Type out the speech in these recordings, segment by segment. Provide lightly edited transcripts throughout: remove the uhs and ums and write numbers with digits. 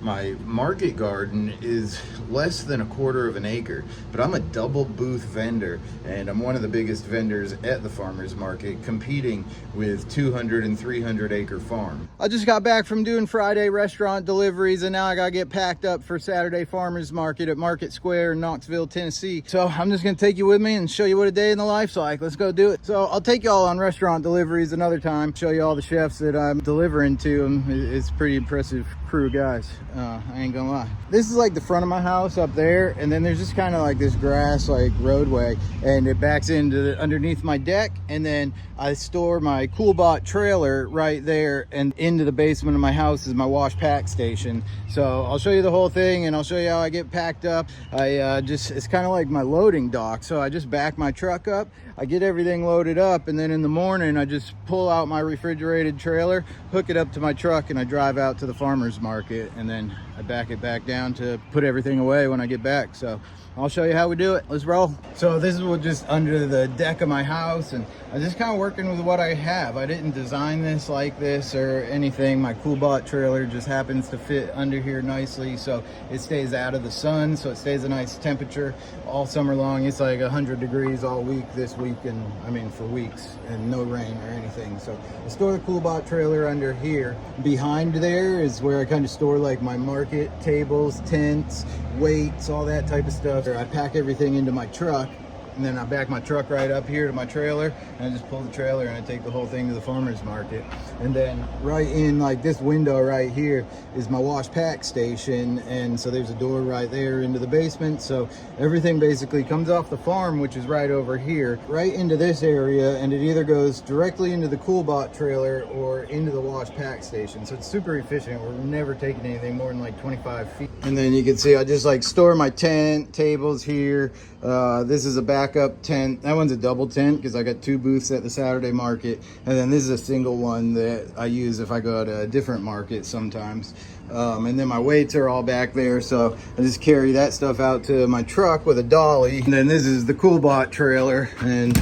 My market garden is less than a quarter of an acre, but I'm a double booth vendor, and I'm one of the biggest vendors at the farmers market, competing with 200 and 300 acre farm. I just got back from doing Friday restaurant deliveries, and now I gotta get packed up for Saturday farmers market at Market Square in Knoxville, Tennessee. So I'm just gonna take you with me and show you what a day in the life's like. Let's go do it. So I'll take y'all on restaurant deliveries another time, show you all the chefs that I'm delivering to. It's pretty impressive crew of guys. I ain't gonna lie. This is like the front of my house up there, and then there's just kind of like this grass like roadway, and it backs into underneath my deck, and then I store my CoolBot trailer right there, and into the basement of my house is my wash pack station. So I'll show you the whole thing, and I'll show you how I get packed up. It's kind of like my loading dock. So I just back my truck up, I get everything loaded up, and then in the morning I just pull out my refrigerated trailer, hook it up to my truck, and I drive out to the farmer's market, and then I back it back down to put everything away when I get back. So I'll show you how we do it. Let's roll. So this is what just under the deck of my house, and I'm just kind of working with what I have. I didn't design this like this or anything. My CoolBot trailer just happens to fit under here nicely, so it stays out of the sun, so it stays a nice temperature all summer long. It's like 100 degrees all week this week, and I mean for weeks, and no rain or anything. So I store the CoolBot trailer under here. Behind there is where I kind of store like my market tables, tents, weights, all that type of stuff. I pack everything into my truck, and then I back my truck right up here to my trailer, and I just pull the trailer and I take the whole thing to the farmer's market. And then right in like this window right here is my wash pack station, and so there's a door right there into the basement. So everything basically comes off the farm, which is right over here, right into this area, and it either goes directly into the CoolBot trailer or into the wash pack station. So it's super efficient. We're never taking anything more than like 25 feet. And then you can see I just like store my tent, tables here. This is a backup tent. That one's a double tent because I got 2 booths at the Saturday market, and then this is a single one that I use if I go to a different market sometimes. And then my weights are all back there, so I just carry that stuff out to my truck with a dolly. And then this is the CoolBot trailer, and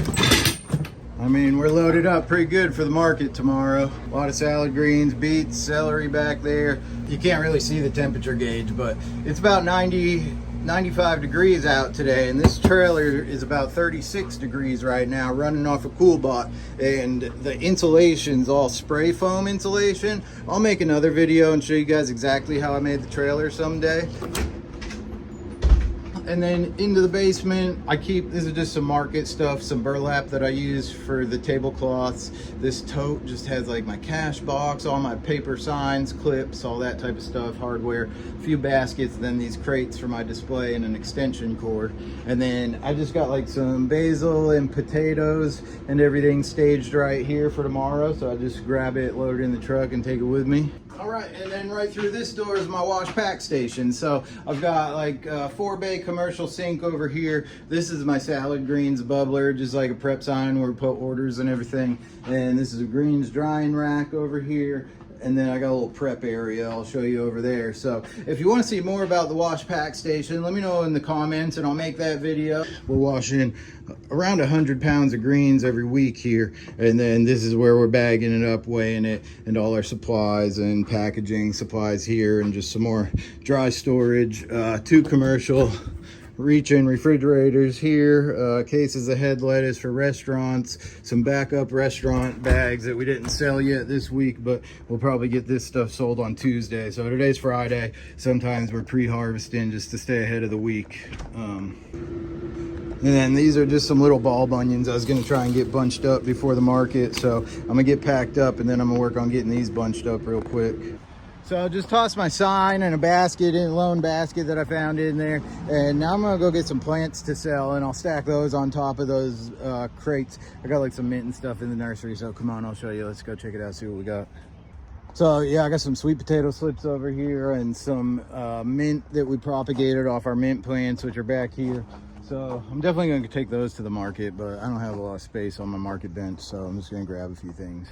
I mean, we're loaded up pretty good for the market tomorrow. A lot of salad greens, beets, celery back there. You can't really see the temperature gauge, but it's about 95 degrees out today, and this trailer is about 36 degrees right now, running off a CoolBot, and the insulation's all spray foam insulation. I'll make another video and show you guys exactly how I made the trailer someday. And then into the basement, this is just some market stuff, some burlap that I use for the tablecloths. This tote just has like my cash box, all my paper signs, clips, all that type of stuff, hardware, a few baskets, then these crates for my display, and an extension cord. And then I just got like some basil and potatoes and everything staged right here for tomorrow. So I just grab it, load it in the truck, and take it with me. All right, and then right through this door is my wash pack station. So I've got like a 4-bay commercial sink over here. This is my salad greens bubbler, just like a prep sign where we put orders and everything. And this is a greens drying rack over here. And then I got a little prep area I'll show you over there. So if you want to see more about the wash pack station, let me know in the comments and I'll make that video. We're washing around 100 pounds of greens every week here, and then this is where we're bagging it up, weighing it, and all our supplies and packaging supplies here, and just some more dry storage. 2 commercial reach-in refrigerators here, cases of head lettuce for restaurants, some backup restaurant bags that we didn't sell yet this week, but we'll probably get this stuff sold on Tuesday. So today's Friday. Sometimes we're pre-harvesting just to stay ahead of the week. And then these are just some little bulb onions I was going to try and get bunched up before the market. So I'm going to get packed up, and then I'm going to work on getting these bunched up real quick. So I just tossed my sign in a basket, in a lone basket that I found in there. And now I'm gonna go get some plants to sell, and I'll stack those on top of those crates. I got like some mint and stuff in the nursery, so come on, I'll show you. Let's go check it out, see what we got. So yeah, I got some sweet potato slips over here, and some mint that we propagated off our mint plants, which are back here. So I'm definitely gonna take those to the market, but I don't have a lot of space on my market bench, so I'm just gonna grab a few things.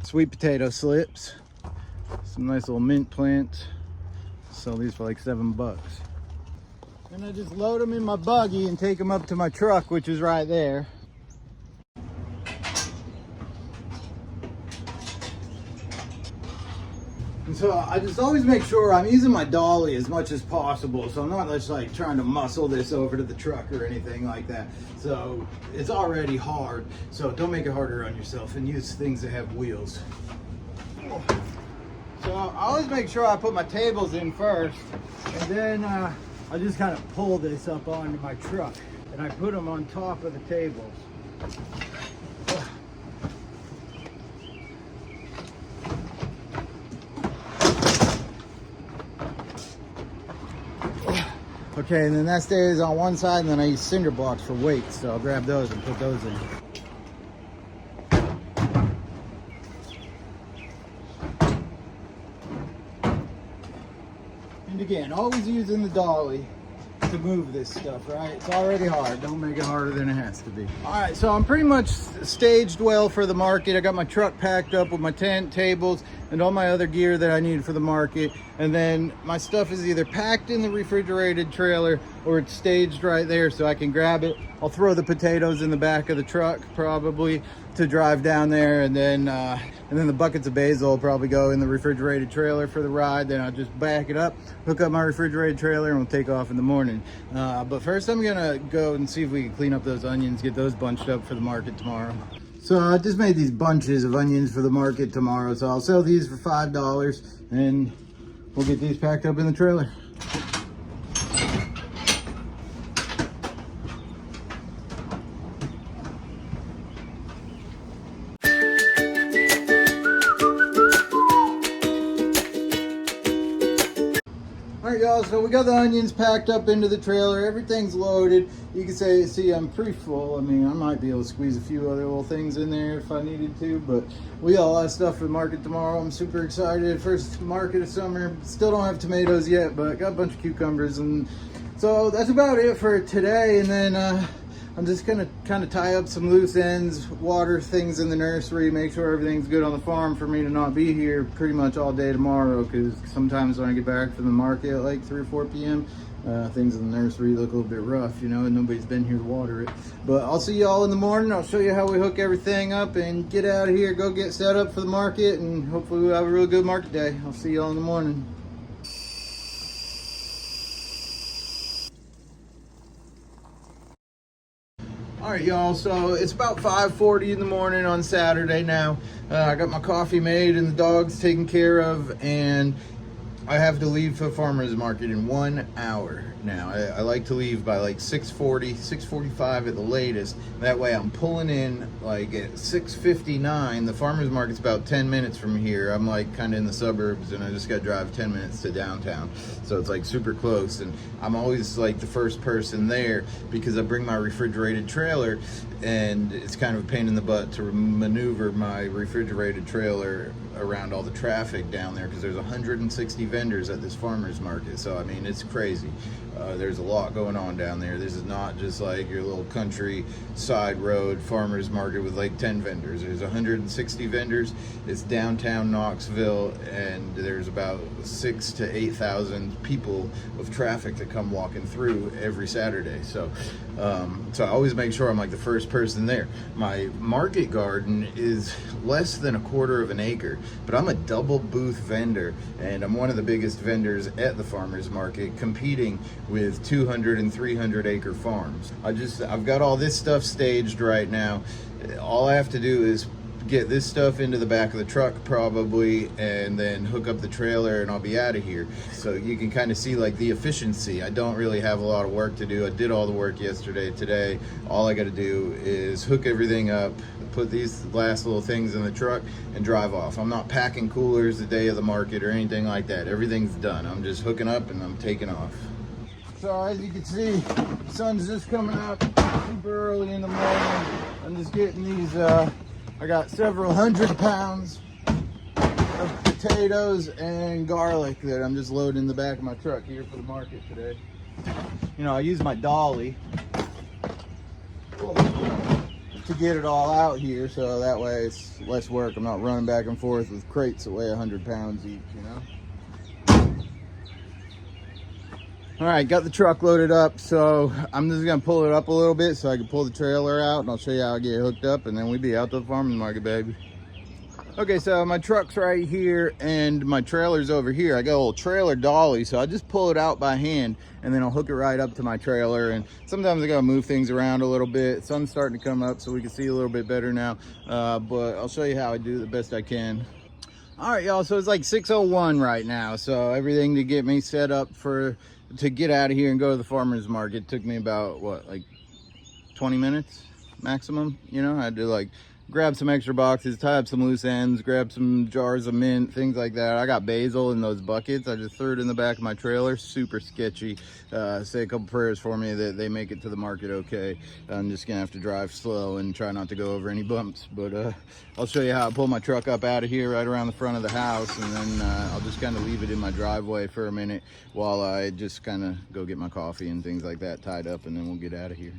Sweet potato slips, some nice little mint plants. Sell these for like $7. And I just load them in my buggy and take them up to my truck, which is right there. And so I just always make sure I'm using my dolly as much as possible, so I'm not just like trying to muscle this over to the truck or anything like that. So it's already hard, so don't make it harder on yourself and use things that have wheels. So I always make sure I put my tables in first, and then I just kind of pull this up onto my truck and I put them on top of the tables. Okay, and then that stays on one side, and then I use cinder blocks for weights, so I'll grab those and put those in. And again, always using the dolly to move this stuff, right? It's already hard. Don't make it harder than it has to be. All right, so I'm pretty much staged well for the market. I got my truck packed up with my tent, tables, and all my other gear that I need for the market. And then my stuff is either packed in the refrigerated trailer or it's staged right there so I can grab it. I'll throw the potatoes in the back of the truck probably to drive down there, and then the buckets of basil will probably go in the refrigerated trailer for the ride. Then I'll just back it up, hook up my refrigerated trailer, and we'll take off in the morning. But first I'm gonna go and see if we can clean up those onions, get those bunched up for the market tomorrow. So I just made these bunches of onions for the market tomorrow, so I'll sell these for $5 and we'll get these packed up in the trailer. Alright y'all, so we got the onions packed up into the trailer. Everything's loaded. You can see I'm pretty full. I mean, I might be able to squeeze a few other little things in there if I needed to, but we got a lot of stuff for the market tomorrow. I'm super excited. First market of summer. Still don't have tomatoes yet, but got a bunch of cucumbers. And so that's about it for today. And then I'm just gonna kind of tie up some loose ends, water things in the nursery, make sure everything's good on the farm for me to not be here pretty much all day tomorrow, because sometimes when I get back from the market at like 3 or 4 p.m., things in the nursery look a little bit rough, you know, and nobody's been here to water it. But I'll see y'all in the morning. I'll show you how we hook everything up and get out of here, go get set up for the market, and hopefully we'll have a really good market day. I'll see y'all in the morning. All right, y'all, so it's about 5:40 in the morning on Saturday now. I got my coffee made and the dogs taken care of, and I have to leave for the farmer's market in 1 hour now. I like to leave by like 6:40, 6:45 at the latest. That way I'm pulling in like at 6:59. The farmer's market's about 10 minutes from here. I'm like kind of in the suburbs, and I just got to drive 10 minutes to downtown. So it's like super close, and I'm always like the first person there because I bring my refrigerated trailer, and it's kind of a pain in the butt to maneuver my refrigerated trailer around all the traffic down there because there's 160 vendors at this farmer's market. So I mean, it's crazy. There's a lot going on down there. This is not just like your little country side road farmer's market with like 10 vendors. There's 160 vendors. It's downtown Knoxville, and there's about 6,000 to 8,000 people of traffic that come walking through every Saturday. So I always make sure I'm like the first person there. My market garden is less than 1/4 of an acre, but I'm a double booth vendor, and I'm one of the biggest vendors at the farmer's market, competing with 200 and 300 acre farms. I've got all this stuff staged right now. All I have to do is get this stuff into the back of the truck probably, and then hook up the trailer, and I'll be out of here. So you can kind of see like the efficiency. I don't really have a lot of work to do. I did all the work yesterday. Today all I got to do is hook everything up, put these last little things in the truck, and drive off. I'm not packing coolers the day of the market or anything like that. Everything's done. I'm just hooking up and I'm taking off. So as you can see, the sun's just coming up super early in the morning. I'm just getting these I got several 100 pounds of potatoes and garlic that I'm just loading in the back of my truck here for the market today. You know, I use my dolly to get it all out here, so that way it's less work. I'm not running back and forth with crates that weigh 100 pounds each, you know? All right, got the truck loaded up, so I'm just gonna pull it up a little bit so I can pull the trailer out, and I'll show you how I get hooked up, and then we'll be out to the farmer's market, baby. Okay, so my truck's right here and my trailer's over here. I got a little trailer dolly, so I just pull it out by hand and then I'll hook it right up to my trailer. And sometimes I gotta move things around a little bit. Sun's starting to come up so we can see a little bit better now, but I'll show you how I do it the best I can. All right, y'all, so it's like 6:01 right now, so everything to get me set up to get out of here and go to the farmer's market took me about, what, like 20 minutes maximum. You know, I had to like grab some extra boxes, tie up some loose ends, grab some jars of mint, things like that. I got basil in those buckets. I just threw it in the back of my trailer. Super sketchy. Say a couple prayers for me that they make it to the market okay. I'm just gonna have to drive slow and try not to go over any bumps, but I'll show you how I pull my truck up out of here right around the front of the house, and then I'll just kind of leave it in my driveway for a minute while I just kind of go get my coffee and things like that tied up, and then we'll get out of here.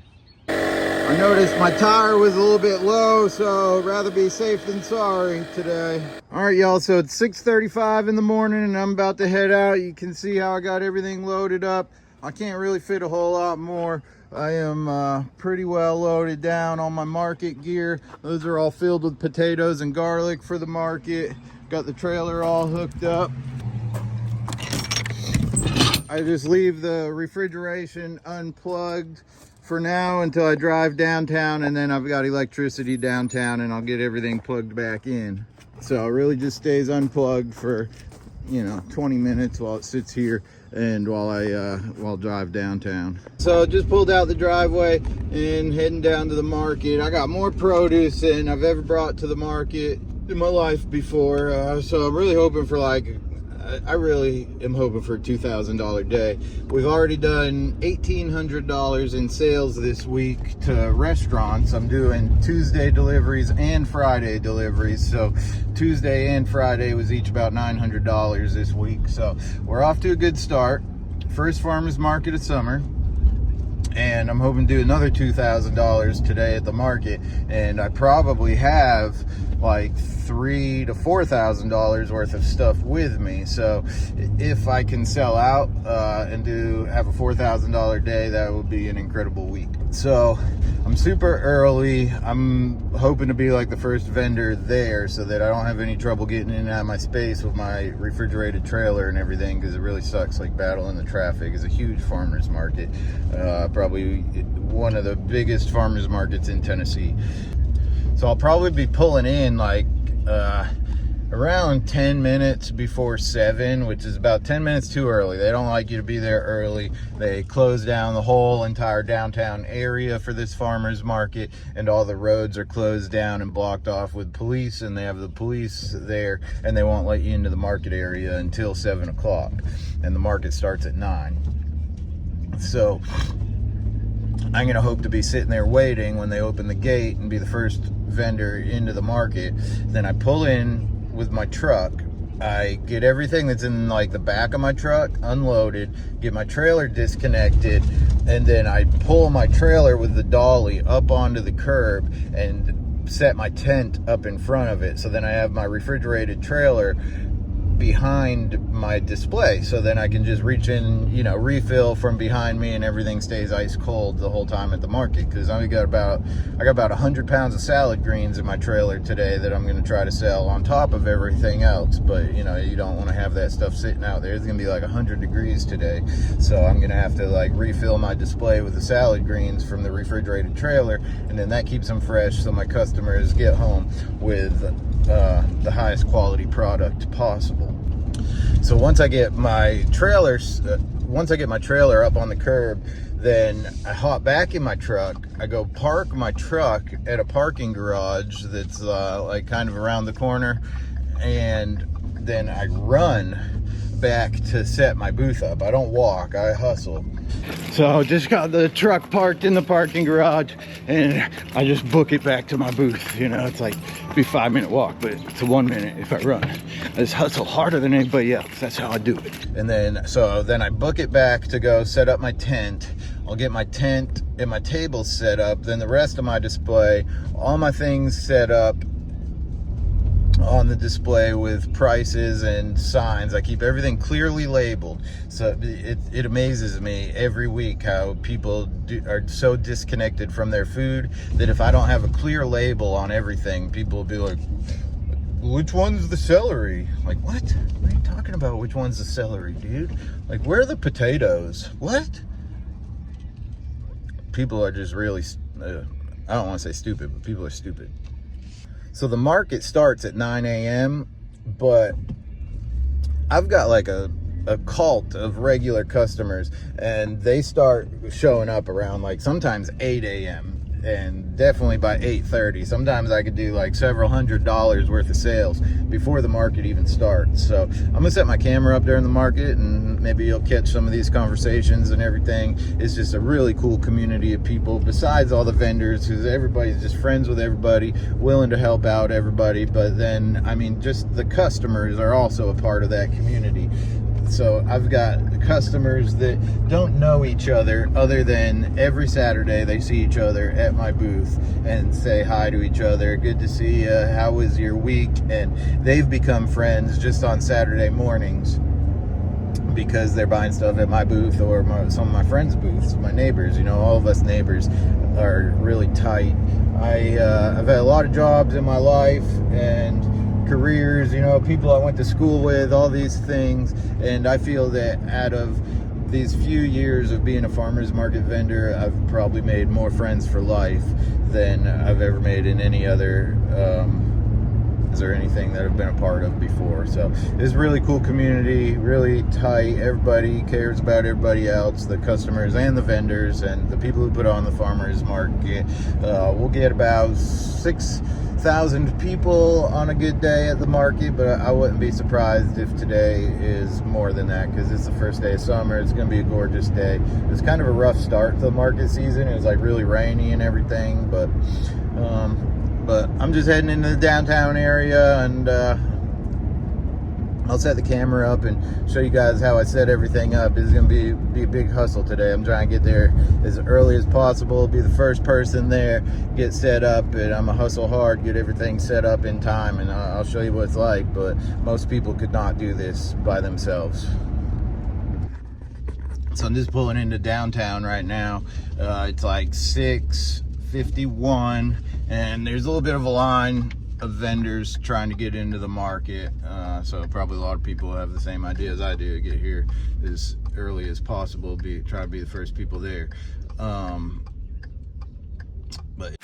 I noticed my tire was a little bit low, so rather be safe than sorry today. All right, y'all, so it's 6:35 in the morning and I'm about to head out. You can see how I got everything loaded up. I can't really fit a whole lot more. I am pretty well loaded down on my market gear. Those are all filled with potatoes and garlic for the market. Got the trailer all hooked up. I just leave the refrigeration unplugged for now until I drive downtown, and then I've got electricity downtown and I'll get everything plugged back in. So it really just stays unplugged for, you know, 20 minutes while it sits here and while I drive downtown. So just pulled out the driveway and heading down to the market. I got more produce than I've ever brought to the market in my life before. So I'm really hoping for I really am hoping for a $2,000 day. We've already done $1,800 in sales this week to restaurants. I'm doing Tuesday deliveries and Friday deliveries. So Tuesday and Friday was each about $900 this week. So we're off to a good start. First farmer's market of summer. And I'm hoping to do another $2,000 today at the market. And I probably have like $3,000 to $4,000 worth of stuff with me. So if I can sell out and have a $4,000 day, that would be an incredible week. So I'm super early. I'm hoping to be like the first vendor there so that I don't have any trouble getting in and out of my space with my refrigerated trailer and everything, because it really sucks like battling the traffic. It's a huge farmer's market, probably one of the biggest farmer's markets in Tennessee. So I'll probably be pulling in like around 10 minutes before 7, which is about 10 minutes too early. They don't like you to be there early. They close down the whole entire downtown area for this farmer's market, and all the roads are closed down and blocked off with police, and they have the police there, and they won't let you into the market area until 7 o'clock, and the market starts at 9. So I'm gonna hope to be sitting there waiting when they open the gate and be the first vendor into the market. Then I pull in with my truck. I get everything that's in like the back of my truck unloaded, get my trailer disconnected, and then I pull my trailer with the dolly up onto the curb and set my tent up in front of it. So then I have my refrigerated trailer behind my display, so then I can just reach in, you know, refill from behind me, and everything stays ice cold the whole time at the market. Because I got about 100 pounds of salad greens in my trailer today that I'm going to try to sell on top of everything else. But you know, you don't want to have that stuff sitting out there. It's going to be like 100 degrees today, so I'm going to have to like refill my display with the salad greens from the refrigerated trailer, and then that keeps them fresh so my customers get home with the highest quality product possible. So once I get my trailer up on the curb, then I hop back in my truck. I go park my truck at a parking garage that's like kind of around the corner, and then I run back to set my booth up. I don't walk, I hustle. So just got the truck parked in the parking garage, and I just book it back to my booth. You know, it's like be a 5-minute walk, but it's a 1 minute if I run. I just hustle harder than anybody else. That's how I do it. And then I book it back to go set up my tent. I'll get my tent and my table set up, then the rest of my display, all my things set up on the display with prices and signs. I keep everything clearly labeled. So it amazes me every week how people are so disconnected from their food that if I don't have a clear label on everything, people will be like, which one's the celery? Like, what? What are you talking about? Which one's the celery, dude? Like, where are the potatoes? What? People are just really, I don't want to say stupid, but people are stupid. So the market starts at 9 a.m., but I've got like a cult of regular customers, and they start showing up around like sometimes 8 a.m. and definitely by 8:30. Sometimes I could do like several $100s worth of sales before the market even starts. So I'm gonna set my camera up there in the market, and maybe you'll catch some of these conversations and everything. It's just a really cool community of people, besides all the vendors, because everybody's just friends with everybody, willing to help out everybody. But then, I mean, just the customers are also a part of that community. So I've got customers that don't know each other than every Saturday they see each other at my booth and say hi to each other. Good to see you. How was your week? And they've become friends just on Saturday mornings because they're buying stuff at my booth or some of my friends' booths, my neighbors. You know, all of us neighbors are really tight. I've had a lot of jobs in my life and careers, you know, people I went to school with, all these things, and I feel that out of these few years of being a farmer's market vendor, I've probably made more friends for life than I've ever made in any other or anything that I've been a part of before. So it's a really cool community, really tight. Everybody cares about everybody else, the customers and the vendors and the people who put on the farmers market. We'll get about 6,000 people on a good day at the market, but I wouldn't be surprised if today is more than that, because it's the first day of summer. It's going to be a gorgeous day. It's kind of a rough start to the market season. It was like really rainy and everything, but I'm just heading into the downtown area, and I'll set the camera up and show you guys how I set everything up. It's going to be a big hustle today. I'm trying to get there as early as possible, be the first person there, get set up, and I'm going to hustle hard, get everything set up in time, and I'll show you what it's like. But most people could not do this by themselves. So I'm just pulling into downtown right now. It's like 6:51, and there's a little bit of a line of vendors trying to get into the market, so probably a lot of people have the same idea as I do, to get here as early as possible, try to be the first people there. But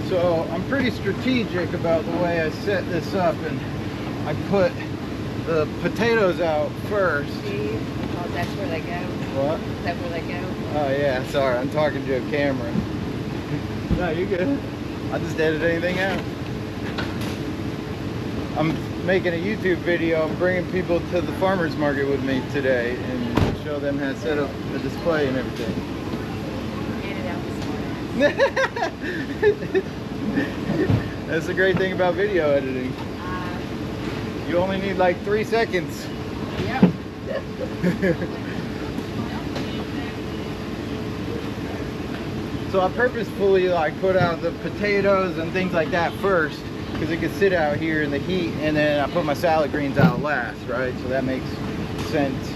so I'm pretty strategic about the way I set this up, and I put the potatoes out first. See? Oh, that's where they go. What? Is that where they go? Oh yeah, sorry, I'm talking to a camera. No, you're good. I just edit anything out. I'm making a YouTube video. I'm bringing people to the farmer's market with me today and show them how to set up the display and everything. That's the great thing about video editing. You only need like 3 seconds. Yep. So I purposefully like put out the potatoes and things like that first, because it could sit out here in the heat, and then I put my salad greens out last, right? So that makes sense.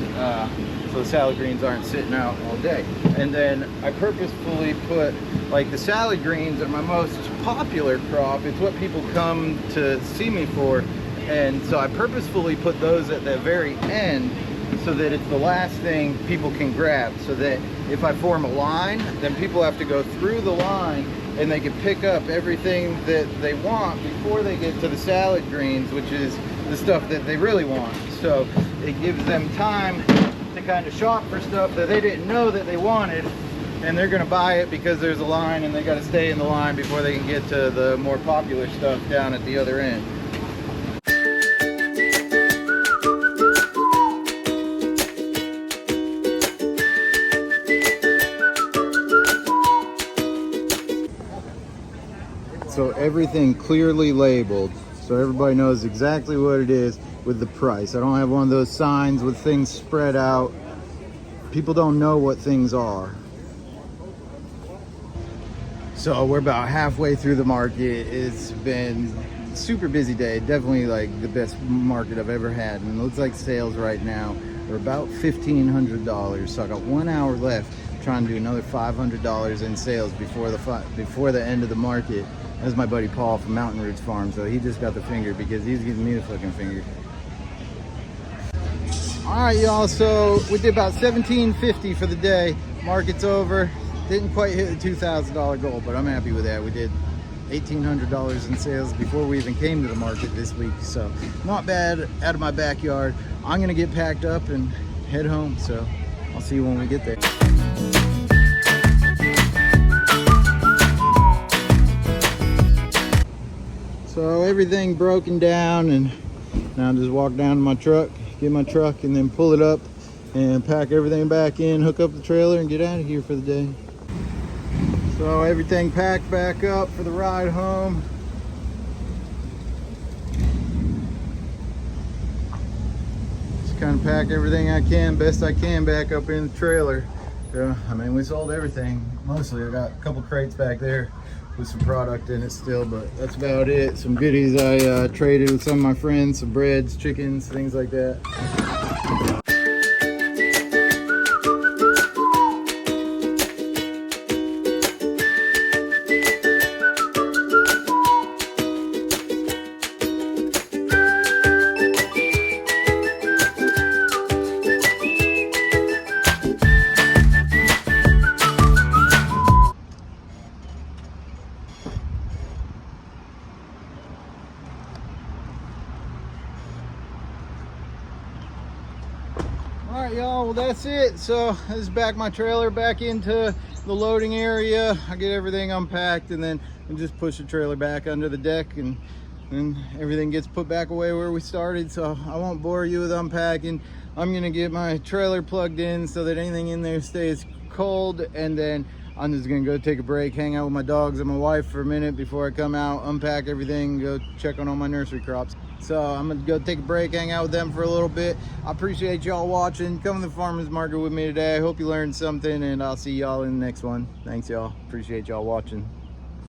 So the salad greens aren't sitting out all day. And then I purposefully put, like, the salad greens are my most popular crop. It's what people come to see me for. And so I purposefully put those at the very end so that it's the last thing people can grab, so that if I form a line, then people have to go through the line and they can pick up everything that they want before they get to the salad greens, which is the stuff that they really want. So it gives them time to kind of shop for stuff that they didn't know that they wanted, and they're going to buy it because there's a line, and they got to stay in the line before they can get to the more popular stuff down at the other end. So everything clearly labeled, so everybody knows exactly what it is with the price. I don't have one of those signs with things spread out. People don't know what things are. So we're about halfway through the market. It's been super busy day. Definitely like the best market I've ever had. And it looks like sales right now are about $1,500. So I got 1 hour left. I'm trying to do another $500 in sales before the end of the market. That's my buddy Paul from Mountain Roots Farm. So he just got the finger because he's giving me the fucking finger. All right, y'all. So we did about $1,750 for the day. Market's over. Didn't quite hit the $2,000 goal, but I'm happy with that. We did $1,800 in sales before we even came to the market this week, so not bad. Out of my backyard. I'm gonna get packed up and head home, so I'll see you when we get there. So everything broken down, and now I just walk down to my truck, get my truck, and then pull it up and pack everything back in, hook up the trailer, and get out of here for the day. So everything packed back up for the ride home. Just kind of pack everything I can, best I can, back up in the trailer. So, I mean, we sold everything, mostly. I got a couple crates back there with some product in it still, but that's about it. Some goodies I traded with some of my friends, some breads, chickens, things like that. All right, y'all, well, that's it. So this is back my trailer back into the loading area. I get everything unpacked, and then I just push the trailer back under the deck, and everything gets put back away where we started. So I won't bore you with unpacking. I'm gonna get my trailer plugged in so that anything in there stays cold, and then I'm just gonna go take a break, hang out with my dogs and my wife for a minute before I come out, unpack everything, go check on all my nursery crops. So I'm gonna go take a break, hang out with them for a little bit. I appreciate y'all watching. Come to the farmers market with me today. I hope you learned something, and I'll see y'all in the next one. Thanks, y'all. Appreciate y'all watching.